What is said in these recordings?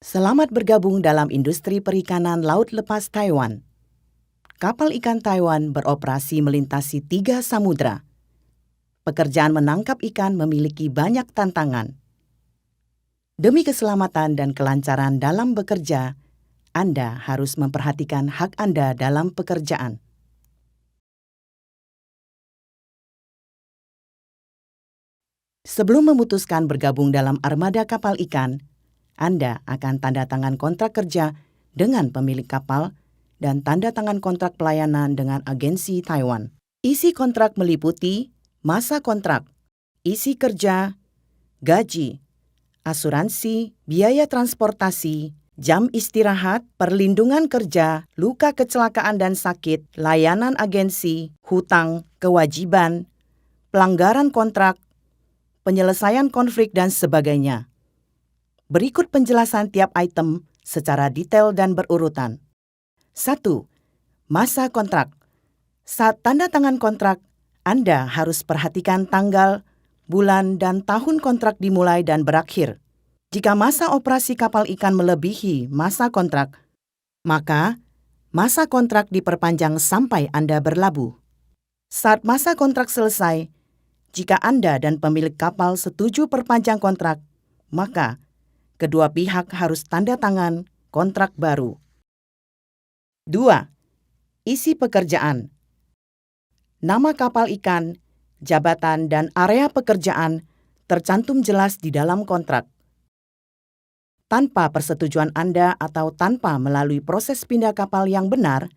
Selamat bergabung dalam industri perikanan laut lepas Taiwan. Kapal ikan Taiwan beroperasi melintasi 3 samudra. Pekerjaan menangkap ikan memiliki banyak tantangan. Demi keselamatan dan kelancaran dalam bekerja, Anda harus memperhatikan hak Anda dalam pekerjaan. Sebelum memutuskan bergabung dalam armada kapal ikan, Anda akan tanda tangan kontrak kerja dengan pemilik kapal dan tanda tangan kontrak pelayanan dengan agensi Taiwan. Isi kontrak meliputi masa kontrak, isi kerja, gaji, asuransi, biaya transportasi, jam istirahat, perlindungan kerja, luka kecelakaan dan sakit, layanan agensi, hutang, kewajiban, pelanggaran kontrak, penyelesaian konflik dan sebagainya. Berikut penjelasan tiap item secara detail dan berurutan. 1. Masa kontrak. Saat tanda tangan kontrak, Anda harus perhatikan tanggal, bulan, dan tahun kontrak dimulai dan berakhir. Jika masa operasi kapal ikan melebihi masa kontrak, maka masa kontrak diperpanjang sampai Anda berlabuh. Saat masa kontrak selesai, jika Anda dan pemilik kapal setuju perpanjang kontrak, maka kedua pihak harus tanda tangan kontrak baru. 2. Isi pekerjaan. Nama kapal ikan, jabatan, dan area pekerjaan tercantum jelas di dalam kontrak. Tanpa persetujuan Anda atau tanpa melalui proses pindah kapal yang benar,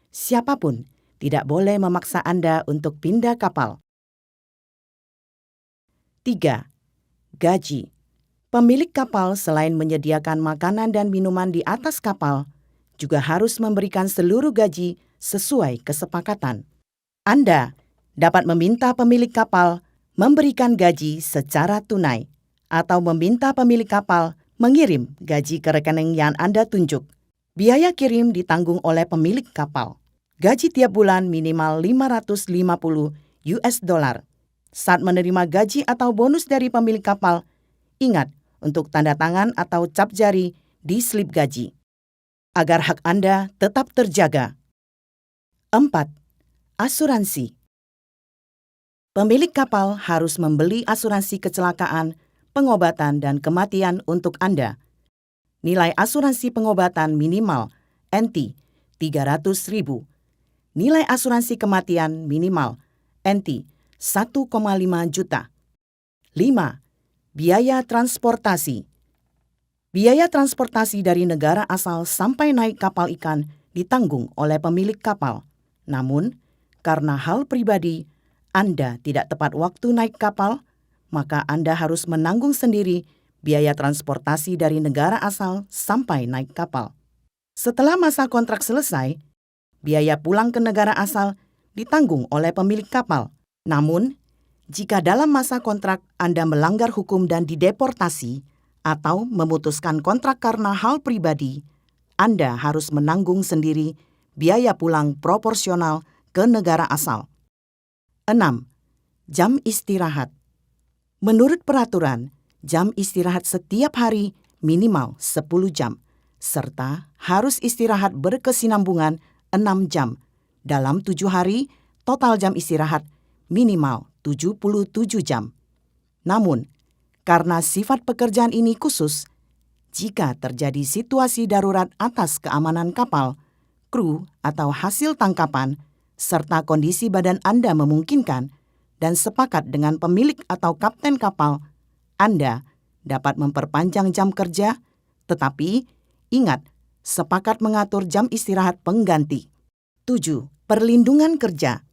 siapapun tidak boleh memaksa Anda untuk pindah kapal. 3. Gaji. Pemilik kapal selain menyediakan makanan dan minuman di atas kapal, juga harus memberikan seluruh gaji sesuai kesepakatan. Anda dapat meminta pemilik kapal memberikan gaji secara tunai atau meminta pemilik kapal mengirim gaji ke rekening yang Anda tunjuk. Biaya kirim ditanggung oleh pemilik kapal. Gaji tiap bulan minimal $550. Saat menerima gaji atau bonus dari pemilik kapal, ingat untuk tanda tangan atau cap jari di slip gaji, agar hak Anda tetap terjaga. 4. Asuransi. Pemilik kapal harus membeli asuransi kecelakaan, pengobatan, dan kematian untuk Anda. Nilai asuransi pengobatan minimal NT 300.000. Nilai asuransi kematian minimal NT 1,5 juta. 5. Biaya transportasi. Biaya transportasi dari negara asal sampai naik kapal ikan ditanggung oleh pemilik kapal. Namun, karena hal pribadi, Anda tidak tepat waktu naik kapal, maka Anda harus menanggung sendiri biaya transportasi dari negara asal sampai naik kapal. Setelah masa kontrak selesai, biaya pulang ke negara asal ditanggung oleh pemilik kapal. Namun, jika dalam masa kontrak Anda melanggar hukum dan dideportasi atau memutuskan kontrak karena hal pribadi, Anda harus menanggung sendiri biaya pulang proporsional ke negara asal. 6. Jam istirahat. Menurut peraturan, jam istirahat setiap hari minimal 10 jam, serta harus istirahat berkesinambungan 6 jam. Dalam 7 hari, total jam istirahat minimal 77 jam. Namun, karena sifat pekerjaan ini khusus, jika terjadi situasi darurat atas keamanan kapal, kru atau hasil tangkapan, serta kondisi badan Anda memungkinkan, dan sepakat dengan pemilik atau kapten kapal, Anda dapat memperpanjang jam kerja, tetapi ingat, sepakat mengatur jam istirahat pengganti. 7. Perlindungan kerja.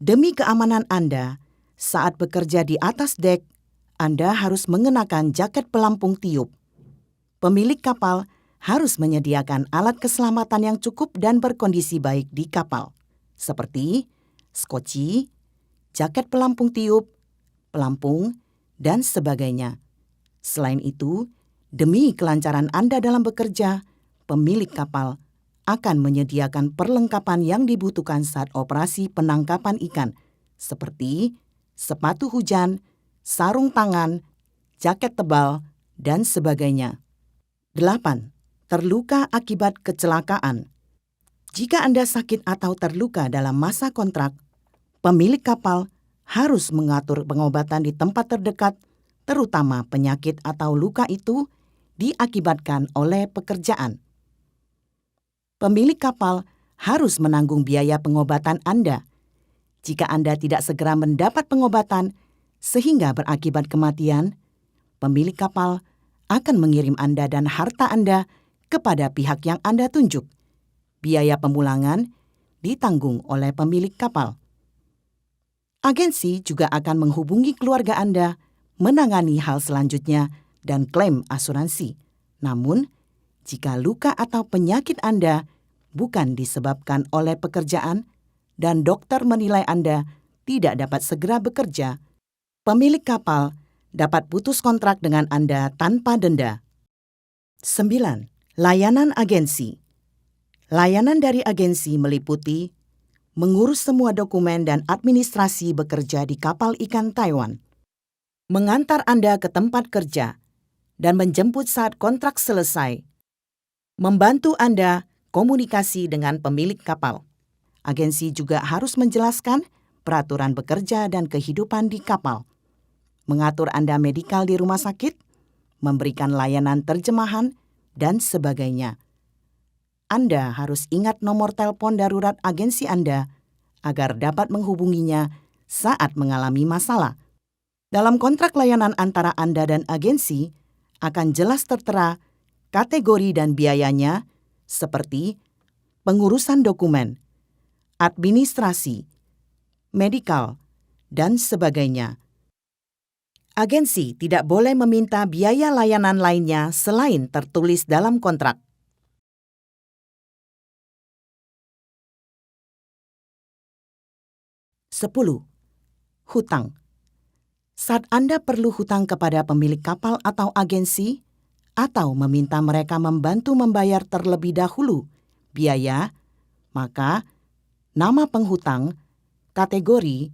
Demi keamanan Anda, saat bekerja di atas dek, Anda harus mengenakan jaket pelampung tiup. Pemilik kapal harus menyediakan alat keselamatan yang cukup dan berkondisi baik di kapal, seperti skoci, jaket pelampung tiup, pelampung, dan sebagainya. Selain itu, demi kelancaran Anda dalam bekerja, pemilik kapal akan menyediakan perlengkapan yang dibutuhkan saat operasi penangkapan ikan, seperti sepatu hujan, sarung tangan, jaket tebal, dan sebagainya. 8. Terluka akibat kecelakaan. Jika Anda sakit atau terluka dalam masa kontrak, pemilik kapal harus mengatur pengobatan di tempat terdekat, terutama penyakit atau luka itu diakibatkan oleh pekerjaan. Pemilik kapal harus menanggung biaya pengobatan Anda. Jika Anda tidak segera mendapat pengobatan sehingga berakibat kematian, pemilik kapal akan mengirim Anda dan harta Anda kepada pihak yang Anda tunjuk. Biaya pemulangan ditanggung oleh pemilik kapal. Agensi juga akan menghubungi keluarga Anda menangani hal selanjutnya dan klaim asuransi. Namun, jika luka atau penyakit Anda bukan disebabkan oleh pekerjaan dan dokter menilai Anda tidak dapat segera bekerja, pemilik kapal dapat putus kontrak dengan Anda tanpa denda. 9. Layanan agensi. Layanan dari agensi meliputi mengurus semua dokumen dan administrasi bekerja di kapal ikan Taiwan, mengantar Anda ke tempat kerja, dan menjemput saat kontrak selesai, membantu Anda komunikasi dengan pemilik kapal. Agensi juga harus menjelaskan peraturan bekerja dan kehidupan di kapal, mengatur Anda medikal di rumah sakit, memberikan layanan terjemahan, dan sebagainya. Anda harus ingat nomor telepon darurat agensi Anda agar dapat menghubunginya saat mengalami masalah. Dalam kontrak layanan antara Anda dan agensi akan jelas tertera kategori dan biayanya seperti pengurusan dokumen, administrasi, medikal, dan sebagainya. Agensi tidak boleh meminta biaya layanan lainnya selain tertulis dalam kontrak. 10. Hutang. Saat Anda perlu hutang kepada pemilik kapal atau agensi, atau meminta mereka membantu membayar terlebih dahulu biaya, maka nama penghutang, kategori,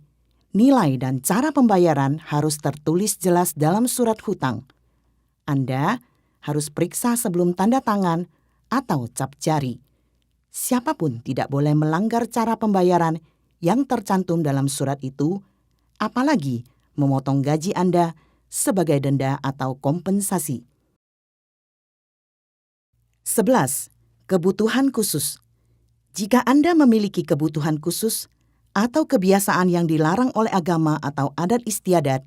nilai dan cara pembayaran harus tertulis jelas dalam surat hutang. Anda harus periksa sebelum tanda tangan atau cap jari. Siapapun tidak boleh melanggar cara pembayaran yang tercantum dalam surat itu, apalagi memotong gaji Anda sebagai denda atau kompensasi. 11. Kebutuhan khusus. Jika Anda memiliki kebutuhan khusus atau kebiasaan yang dilarang oleh agama atau adat istiadat,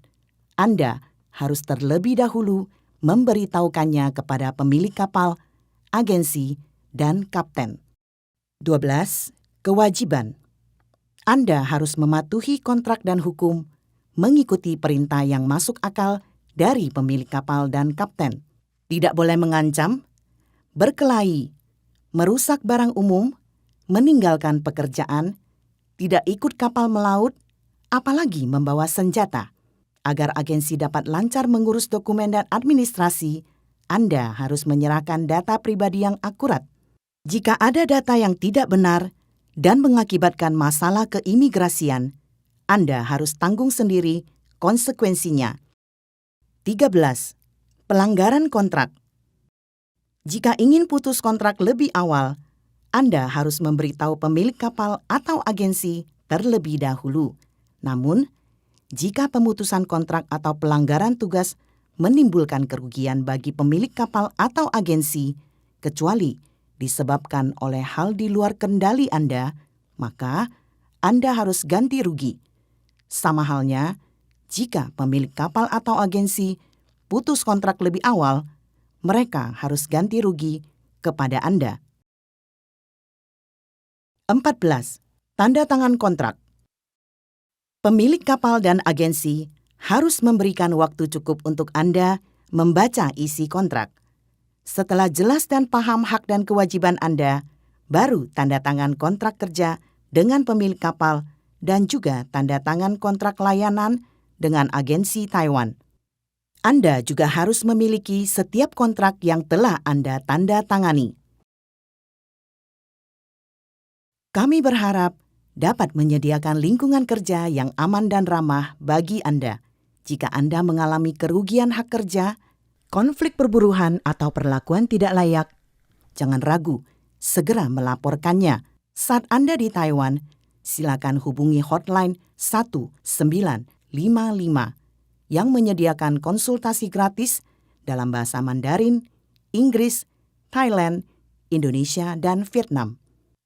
Anda harus terlebih dahulu memberitahukannya kepada pemilik kapal, agensi, dan kapten. 12. Kewajiban. Anda harus mematuhi kontrak dan hukum, mengikuti perintah yang masuk akal dari pemilik kapal dan kapten. Tidak boleh mengancam, berkelahi, merusak barang umum, meninggalkan pekerjaan, tidak ikut kapal melaut, apalagi membawa senjata. Agar agensi dapat lancar mengurus dokumen dan administrasi, Anda harus menyerahkan data pribadi yang akurat. Jika ada data yang tidak benar dan mengakibatkan masalah keimigrasian, Anda harus tanggung sendiri konsekuensinya. 13. Pelanggaran kontrak. Jika ingin putus kontrak lebih awal, Anda harus memberitahu pemilik kapal atau agensi terlebih dahulu. Namun, jika pemutusan kontrak atau pelanggaran tugas menimbulkan kerugian bagi pemilik kapal atau agensi, kecuali disebabkan oleh hal di luar kendali Anda, maka Anda harus ganti rugi. Sama halnya, jika pemilik kapal atau agensi putus kontrak lebih awal, mereka harus ganti rugi kepada Anda. 14. Tanda tangan kontrak. Pemilik kapal dan agensi harus memberikan waktu cukup untuk Anda membaca isi kontrak. Setelah jelas dan paham hak dan kewajiban Anda, baru tanda tangan kontrak kerja dengan pemilik kapal dan juga tanda tangan kontrak layanan dengan agensi Taiwan. Anda juga harus memiliki setiap kontrak yang telah Anda tanda tangani. Kami berharap dapat menyediakan lingkungan kerja yang aman dan ramah bagi Anda. Jika Anda mengalami kerugian hak kerja, konflik perburuhan atau perlakuan tidak layak, jangan ragu, segera melaporkannya. Saat Anda di Taiwan, silakan hubungi hotline 1955 yang menyediakan konsultasi gratis dalam bahasa Mandarin, Inggris, Thailand, Indonesia, dan Vietnam.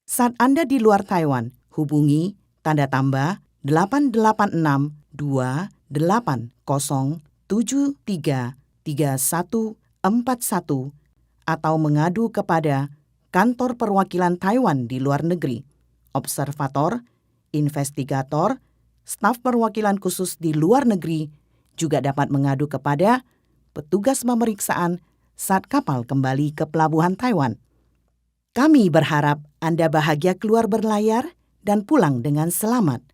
Saat Anda di luar Taiwan, hubungi tanda tambah 886 280 73 3141 atau mengadu kepada Kantor Perwakilan Taiwan di luar negeri, observator, investigator, staf perwakilan khusus di luar negeri juga dapat mengadu kepada petugas pemeriksaan saat kapal kembali ke pelabuhan Taiwan. Kami berharap Anda bahagia keluar berlayar dan pulang dengan selamat.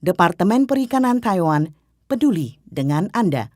Departemen Perikanan Taiwan peduli dengan Anda.